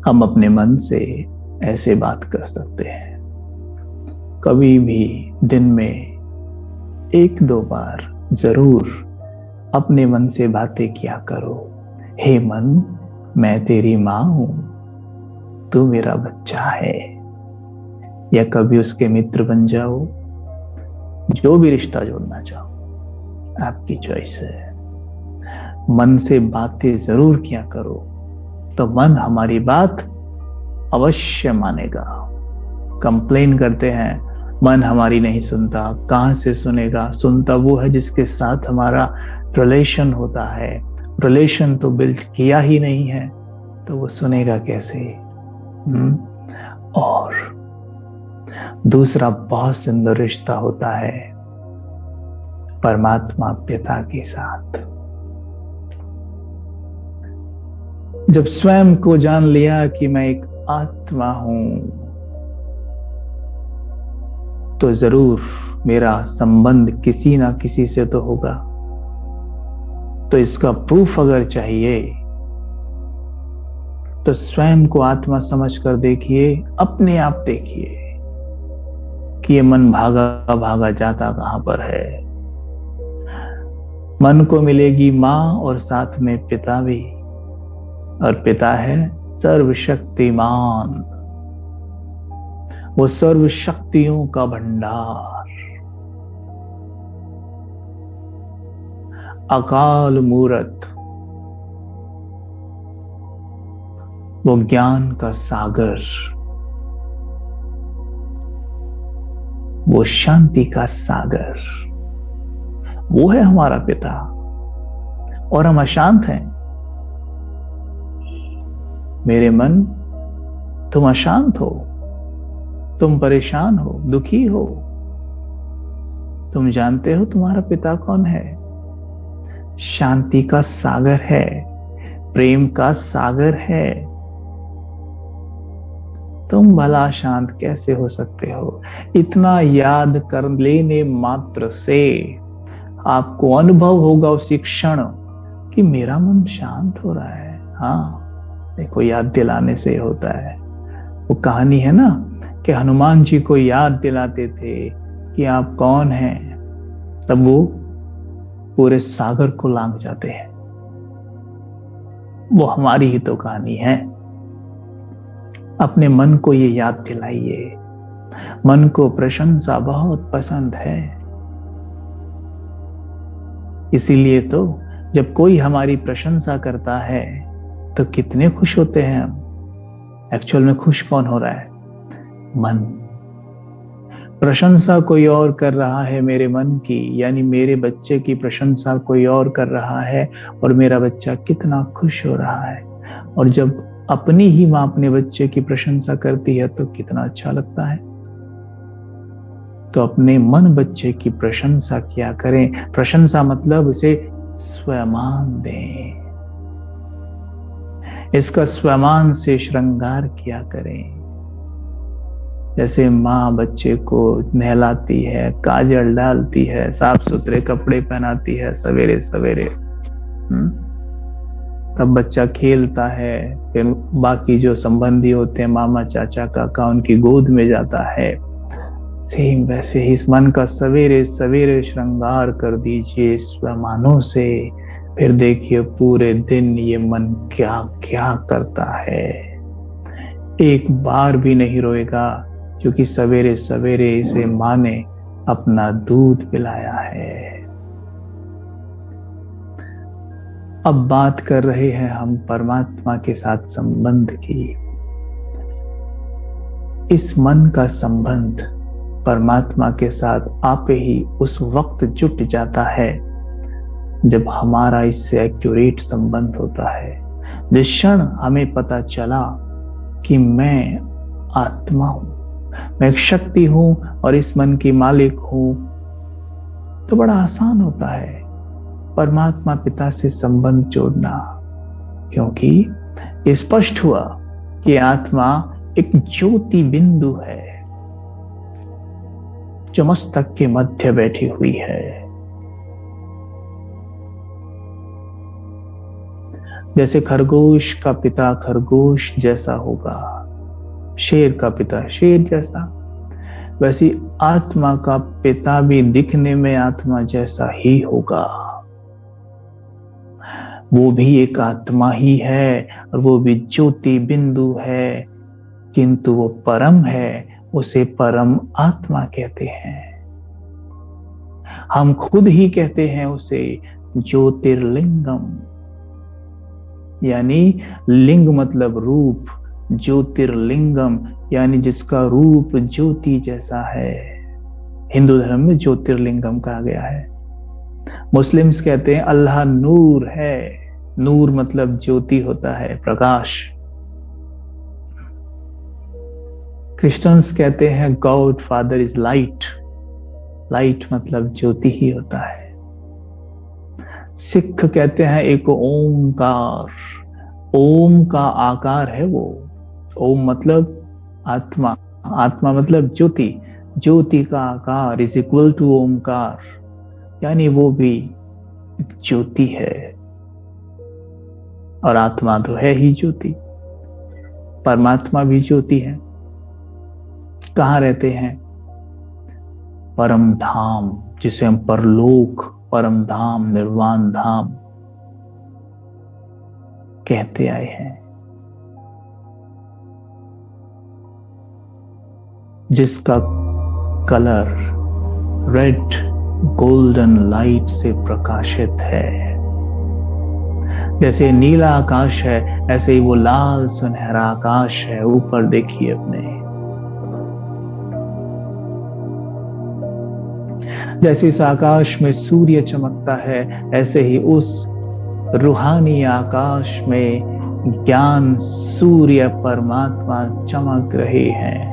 हम अपने मन से ऐसे बात कर सकते हैं। कभी भी दिन में 1-2 बार जरूर अपने मन से बातें किया करो। हे मन, मैं तेरी माँ हूं, तू मेरा बच्चा है। या कभी उसके मित्र बन जाओ। जो भी रिश्ता जोड़ना चाहो, आपकी चॉइस है। मन से बातें जरूर किया करो, तो मन हमारी बात अवश्य मानेगा। कंप्लेन करते हैं, मन हमारी नहीं सुनता। कहां से सुनेगा? सुनता वो है जिसके साथ हमारा रिलेशन होता है। रिलेशन तो बिल्ड किया ही नहीं है, तो वो सुनेगा कैसे? और दूसरा बहुत सुंदर रिश्ता होता है परमात्मा पिता के साथ। जब स्वयं को जान लिया कि मैं एक आत्मा हूं, तो जरूर मेरा संबंध किसी ना किसी से तो होगा। तो इसका प्रूफ अगर चाहिए, तो स्वयं को आत्मा समझकर देखिए, अपने आप देखिए कि ये मन भागा भागा जाता कहां पर है। मन को मिलेगी मां और साथ में पिता भी, और पिता है सर्वशक्तिमान, वो सर्व शक्तियों का भंडार, अकाल मूरत, वो ज्ञान का सागर, वो शांति का सागर। वो है हमारा पिता, और हम अशांत हैं। मेरे मन, तुम अशांत हो, तुम परेशान हो, दुखी हो। तुम जानते हो तुम्हारा पिता कौन है? शांति का सागर है, प्रेम का सागर है। तुम भला शांत कैसे हो सकते हो? इतना याद कर लेने मात्र से आपको अनुभव होगा उसी क्षण कि मेरा मन शांत हो रहा है। हाँ, देखो, याद दिलाने से होता है। वो कहानी है ना कि हनुमान जी को याद दिलाते थे कि आप कौन हैं, तब वो पूरे सागर को लांघ जाते हैं। वो हमारी ही तो कहानी है। अपने मन को ये याद दिलाइए। मन को प्रशंसा बहुत पसंद है। इसीलिए तो जब कोई हमारी प्रशंसा करता है तो कितने खुश होते हैं हम। एक्चुअल में खुश कौन हो रहा है? मन। प्रशंसा कोई और कर रहा है मेरे मन की, यानी मेरे बच्चे की प्रशंसा कोई और कर रहा है, और मेरा बच्चा कितना खुश हो रहा है। और जब अपनी ही मां अपने बच्चे की प्रशंसा करती है तो कितना अच्छा लगता है। तो अपने मन बच्चे की प्रशंसा किया करें। प्रशंसा मतलब उसे स्वमान दें, इसका स्वमान से श्रृंगार किया करें। जैसे माँ बच्चे को नहलाती है, काजल डालती है, साफ सुथरे कपड़े पहनाती है सवेरे सवेरे, तब बच्चा खेलता है, फिर बाकी जो संबंधी होते हैं, मामा चाचा काका, उनकी गोद में जाता है। सेम वैसे ही इस मन का सवेरे सवेरे श्रृंगार कर दीजिए स्वमानों से। फिर देखिए पूरे दिन ये मन क्या क्या करता है। एक बार भी नहीं रोएगा, क्योंकि सवेरे सवेरे इसे मां ने अपना दूध पिलाया है। अब बात कर रहे हैं हम परमात्मा के साथ संबंध की। इस मन का संबंध परमात्मा के साथ आपे ही उस वक्त जुट जाता है जब हमारा इससे एक्यूरेट संबंध होता है। जिस क्षण हमें पता चला कि मैं आत्मा हूं, मैं एक शक्ति हूं और इस मन की मालिक हूं, तो बड़ा आसान होता है परमात्मा पिता से संबंध जोड़ना, क्योंकि स्पष्ट हुआ कि आत्मा एक ज्योति बिंदु है जो मस्तक के मध्य बैठी हुई है। जैसे खरगोश का पिता खरगोश जैसा होगा, शेर का पिता शेर जैसा, वैसी आत्मा का पिता भी दिखने में आत्मा जैसा ही होगा। वो भी एक आत्मा ही है और वो भी ज्योति बिंदु है, किंतु वो परम है, उसे परम आत्मा कहते हैं। हम खुद ही कहते हैं उसे ज्योतिर्लिंगम, यानी लिंग मतलब रूप, ज्योतिर्लिंगम यानी जिसका रूप ज्योति जैसा है। हिंदू धर्म में ज्योतिर्लिंगम कहा गया है। मुस्लिम्स कहते हैं अल्लाह नूर है, नूर मतलब ज्योति होता है, प्रकाश। क्रिश्चियंस कहते हैं God father is light, light मतलब ज्योति ही होता है। सिख कहते हैं एक ओमकार, ओम का आकार है वो, ओम मतलब आत्मा, आत्मा मतलब ज्योति, ज्योति का आकार इज इक्वल टू ओमकार, यानी वो भी ज्योति है। और आत्मा तो है ही ज्योति, परमात्मा भी ज्योति है। कहाँ रहते हैं? परम धाम, जिसे हम परलोक, परम धाम, निर्वाण धाम कहते आए हैं, जिसका कलर रेड गोल्डन लाइट से प्रकाशित है। जैसे नीला आकाश है, ऐसे ही वो लाल सुनहरा आकाश है। ऊपर देखिए अपने, जैसे इस आकाश में सूर्य चमकता है, ऐसे ही उस रूहानी आकाश में ज्ञान सूर्य परमात्मा चमक रहे हैं।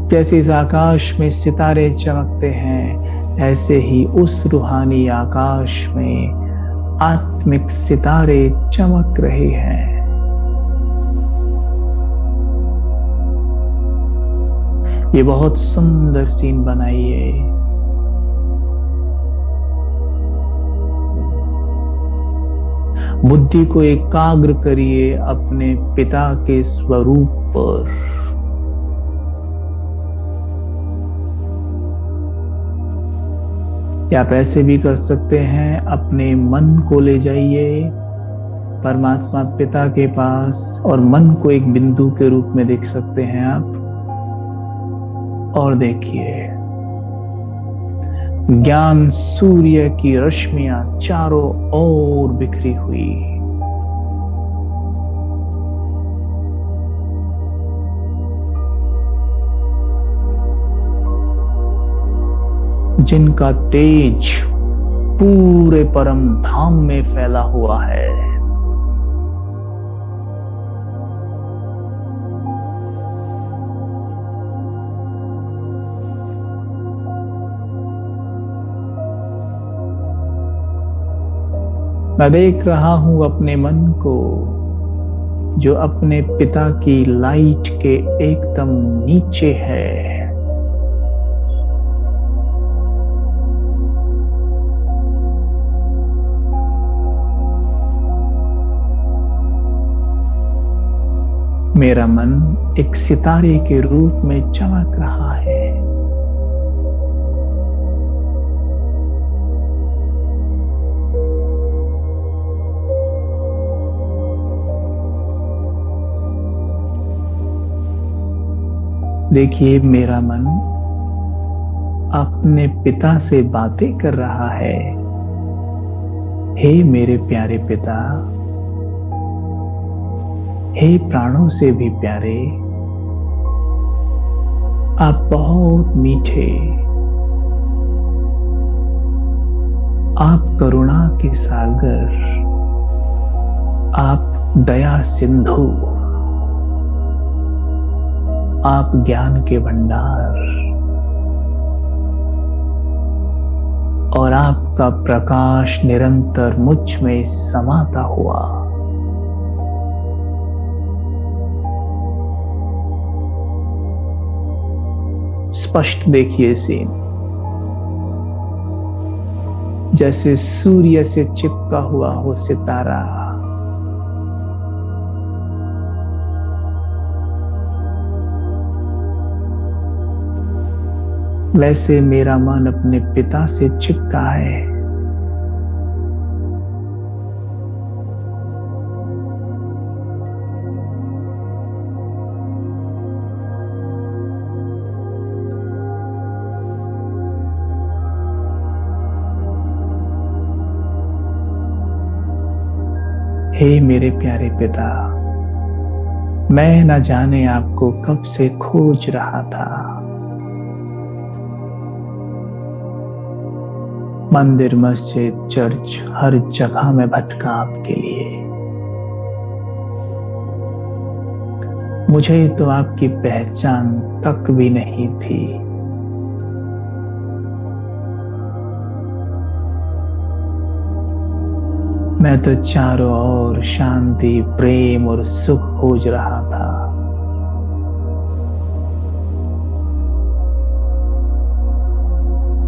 जैसे इस आकाश में सितारे चमकते हैं, ऐसे ही उस रूहानी आकाश में आत्मिक सितारे चमक रहे हैं। ये बहुत सुंदर सीन बनाइए। बुद्धि को एकाग्र करिए अपने पिता के स्वरूप पर। या आप ऐसे भी कर सकते हैं, अपने मन को ले जाइए परमात्मा पिता के पास और मन को एक बिंदु के रूप में देख सकते हैं आप। और देखिए ज्ञान सूर्य की रश्मियां चारों ओर बिखरी हुई, जिनका तेज पूरे परम धाम में फैला हुआ है। मैं देख रहा हूं अपने मन को, जो अपने पिता की लाइट के एकदम नीचे है। मेरा मन एक सितारे के रूप में चमक रहा है। देखिए मेरा मन अपने पिता से बातें कर रहा है। हे मेरे प्यारे पिता, हे प्राणों से भी प्यारे, आप बहुत मीठे, आप करुणा के सागर, आप दया सिंधु, आप ज्ञान के भंडार, और आपका प्रकाश निरंतर मुझ में समाता हुआ। स्पष्ट देखिए सीन। जैसे सूर्य से चिपका हुआ हो सितारा। वैसे मेरा मन अपने पिता से चिपका है। हे मेरे प्यारे पिता, मैं न जाने आपको कब से खोज रहा था। मंदिर, मस्जिद, चर्च, हर जगह में भटका आपके लिए। मुझे तो आपकी पहचान तक भी नहीं थी। मैं तो चारों ओर शांति, प्रेम और सुख खोज रहा था।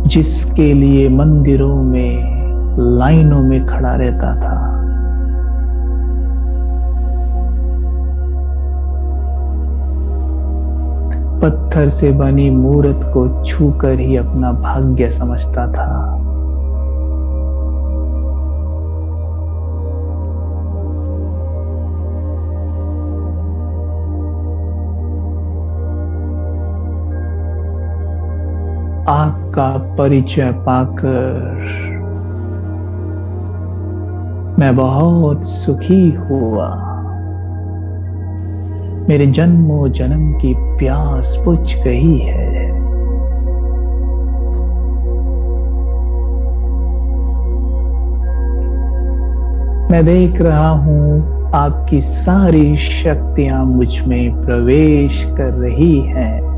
जिसके लिए मंदिरों में लाइनों में खड़ा रहता था। पत्थर से बनी मूर्त को छूकर ही अपना भाग्य समझता था। आपका परिचय पाकर मैं बहुत सुखी हुआ। मेरे जन्मों जन्म की प्यास बुझ गई है। मैं देख रहा हूं आपकी सारी शक्तियां मुझ में प्रवेश कर रही हैं।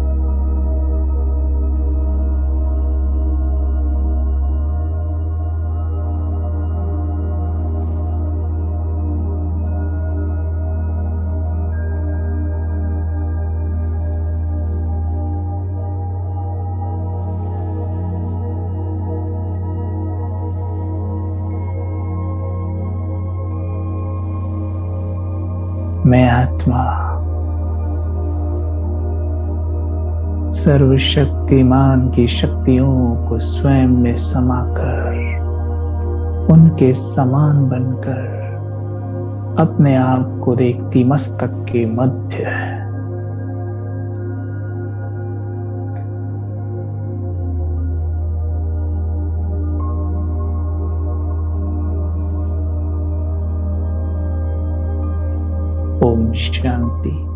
मैं आत्मा सर्वशक्तिमान की शक्तियों को स्वयं में समाकर, उनके समान बनकर अपने आप को देखती मस्तक के मध्य। ओम शांति।